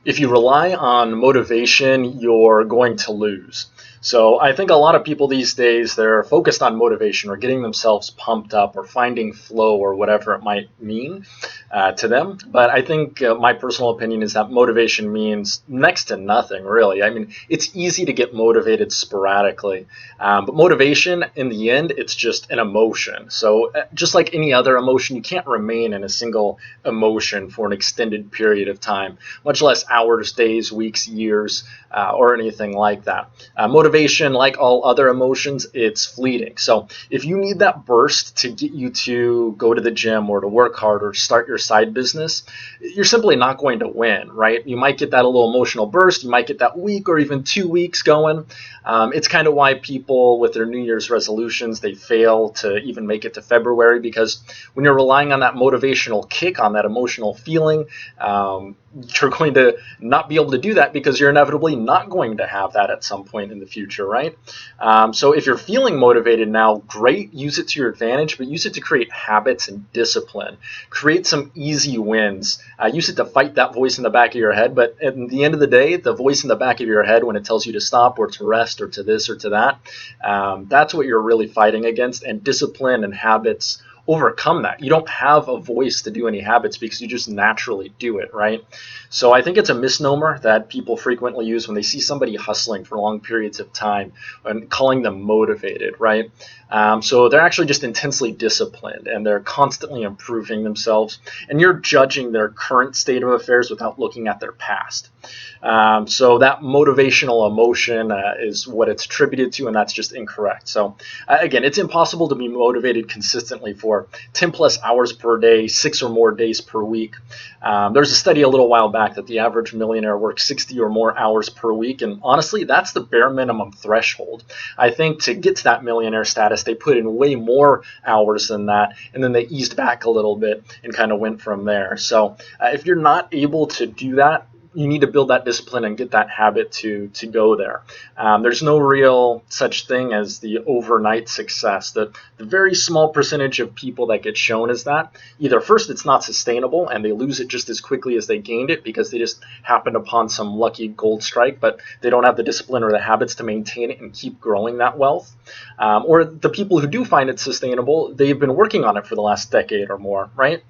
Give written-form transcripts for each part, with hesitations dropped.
If you rely on motivation, you're going to lose. So I think a lot of people these days, they're focused on motivation or getting themselves pumped up or finding flow or whatever it might mean to them. But I think my personal opinion is that motivation means next to nothing, really. I mean, it's easy to get motivated sporadically, but motivation, in the end, it's just an emotion. So just like any other emotion, you can't remain in a single emotion for an extended period of time, much less hours, days, weeks, years, or anything like that. Motivation, like all other emotions, it's fleeting. So if you need that burst to get you to go to the gym or to work hard or start your side business, you're simply not going to win, right? You might get that a little emotional burst. You might get that week or even 2 weeks going. It's kind of why people with their New Year's resolutions, they fail to even make it to February, because when you're relying on that motivational kick, on that emotional feeling, you're going to not be able to do that because you're inevitably not going to have that at some point in the future, right? So if you're feeling motivated now, great, use it to your advantage, but use it to create habits and discipline. Create some easy wins. Use it to fight that voice in the back of your head, but at the end of the day, the voice in the back of your head when it tells you to stop or to rest or to this or to that, that's what you're really fighting against, and discipline and habits overcome that. You don't have a voice to do any habits because you just naturally do it, right? So I think it's a misnomer that people frequently use when they see somebody hustling for long periods of time and calling them motivated, right? So they're actually just intensely disciplined and they're constantly improving themselves, and you're judging their current state of affairs without looking at their past. So that motivational emotion is what it's attributed to, and that's just incorrect. So again, it's impossible to be motivated consistently for 10 plus hours per day, 6 or more days per week. There's a study a little while back that the average millionaire works 60 or more hours per week, and honestly, that's the bare minimum threshold. I think to get to that millionaire status, they put in way more hours than that, and then they eased back a little bit and kind of went from there. So if you're not able to do that, you need to build that discipline and get that habit to go there. There's no real such thing as the overnight success. The very small percentage of people that get shown as that, either first it's not sustainable and they lose it just as quickly as they gained it because they just happened upon some lucky gold strike, but they don't have the discipline or the habits to maintain it and keep growing that wealth. Or the people who do find it sustainable, they've been working on it for the last decade or more, right?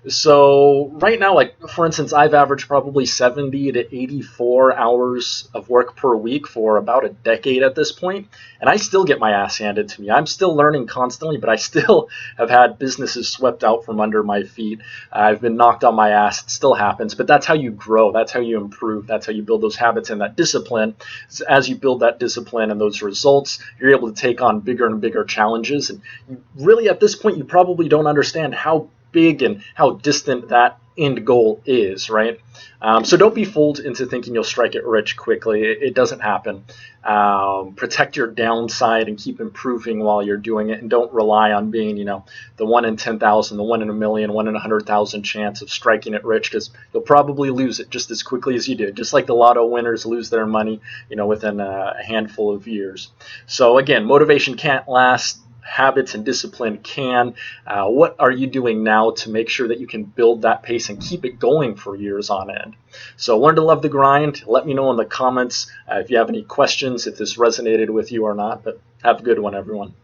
So right now, like for instance, I've averaged probably 70 to 84 hours of work per week for about a decade at this point, and I still get my ass handed to me. I'm still learning constantly, but I still have had businesses swept out from under my feet. I've been knocked on my ass. It still happens, but that's how you grow. That's how you improve. That's how you build those habits and that discipline. So as you build that discipline and those results, you're able to take on bigger and bigger challenges. And you really, at this point, you probably don't understand how big and how distant that end goal is, right? So don't be fooled into thinking you'll strike it rich quickly. It doesn't happen. Protect your downside and keep improving while you're doing it, and don't rely on being, the 1 in 10,000, the 1 in a million, 1 in 100,000 chance of striking it rich, because you'll probably lose it just as quickly as you did. Just like the lotto winners lose their money, within a handful of years. So again, motivation can't last. Habits and discipline can. What are you doing now to make sure that you can build that pace and keep it going for years on end? So learn to love the grind. Let me know in the comments if you have any questions, if this resonated with you or not. But have a good one, everyone.